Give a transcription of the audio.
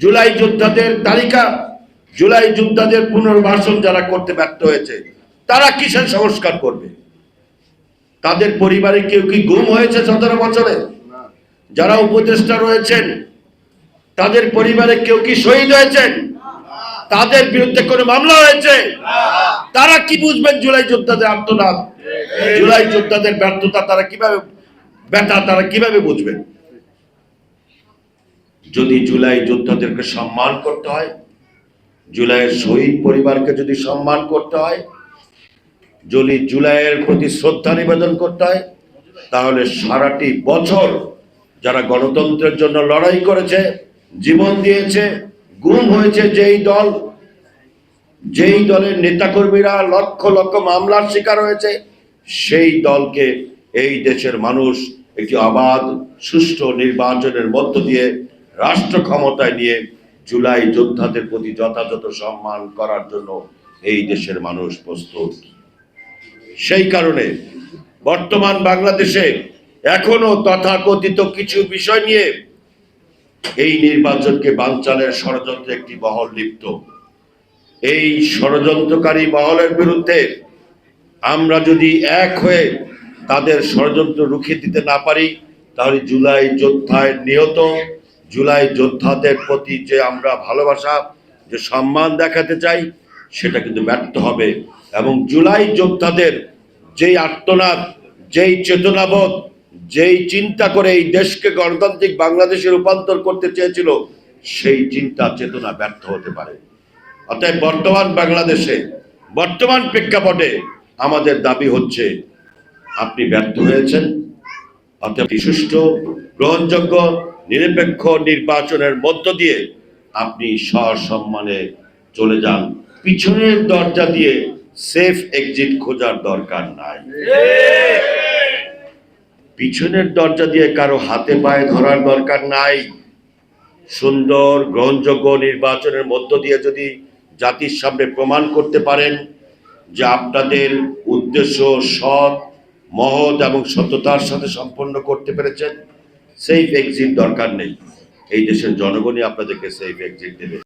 জুলাই যোদ্ধাদের তালিকা, জুলাই যোদ্ধাদের পুনর্বাসন যারা করতে ব্যর্থ হয়েছে তারা কিসের সংস্কার করবে? তাদের পরিবারে কেউ কি গুম হয়েছে 17 বছরে? যারা উপদেষ্টা রয়েছেন তাদের পরিবারে কেউ কি শহীদ হয়েছেন? তাদের বিরুদ্ধে কোনো মামলা হয়েছে? তারা কি বুঝবেন জুলাই যোদ্ধাদের আত্মনাদ, জুলাই যোদ্ধাদের ব্যর্থতা? তারা কিভাবে বুঝবেন? যদি জুলাই যোদ্ধাদেরকে সম্মান করতে হয়, জুলাইয়ের শহীদ পরিবারকে যদি সম্মান করতে হয়, যদি জুলাইয়ের প্রতি শ্রদ্ধা নিবেদন করতে হয়, তাহলে সারাটি বছর যারা গণতন্ত্রের জন্য লড়াই করেছে, জীবন দিয়েছে, গুম হয়েছে যেই দলের নেতাকর্মীরা লক্ষ লক্ষ মামলার শিকার হয়েছে, সেই দলকে এই দেশের মানুষ একটি অবাধ সুষ্ঠু নির্বাচনের মধ্য দিয়ে রাষ্ট্র ক্ষমতায় নিয়ে জুলাই যোদ্ধাদের প্রতি যথাযথ সম্মান করার জন্য এই দেশের মানুষ প্রস্তুত। সেই কারণে বর্তমান বাংলাদেশে এখনো তথাকথিত কিছু বিষয় নিয়ে এই নির্বাচনকে বানচালের ষড়যন্ত্রে একটি মহল লিপ্ত। এই ষড়যন্ত্রকারী মহলের বিরুদ্ধে আমরা যদি এক হয়ে তাদের ষড়যন্ত্র রুখে দিতে না পারি, তাহলে জুলাই যোদ্ধায় নিহত জুলাই যোদ্ধাদের প্রতি যে আমরা ভালোবাসা, যে সম্মান দেখাতে চাই, সেটা কিন্তু ব্যর্থ হবে। এবং জুলাই যোদ্ধাদের যেই আর্তনাদ, যেই চেতনাবোধ, যেই চিন্তা করে এই দেশকে গণতান্ত্রিক বাংলাদেশে রূপান্তর করতে চেয়েছিল, সেই চিন্তা চেতনা ব্যর্থ হতে পারে। অতএব বর্তমান বাংলাদেশে, বর্তমান প্রেক্ষাপটে আমাদের দাবি হচ্ছে, আপনি ব্যর্থ হয়েছেন, অতএব সুষ্ঠু, গ্রহণযোগ্য, নিরপেক্ষ নির্বাচনের মধ্য দিয়ে আপনি সসম্মানে চলে যান। পিছনের দরজা দিয়ে সেফ এক্সিট খোঁজার দরকার নাই। পিছনের দরজা দিয়ে কারো হাতে পায়ে ধরার দরকার নাই। সুন্দর গ্রহণযোগ্য নির্বাচনের মধ্য দিয়ে যদি জাতির সামনে প্রমাণ করতে পারেন যে আপনাদের উদ্দেশ্য সৎ, মহৎ এবং সততার সাথে সম্পন্ন করতে পেরেছেন, সেফ এক্সিট দরকার নেই। এই দেশের জনগণই আপনাদেরকে সেফ এক্সিট দেবে।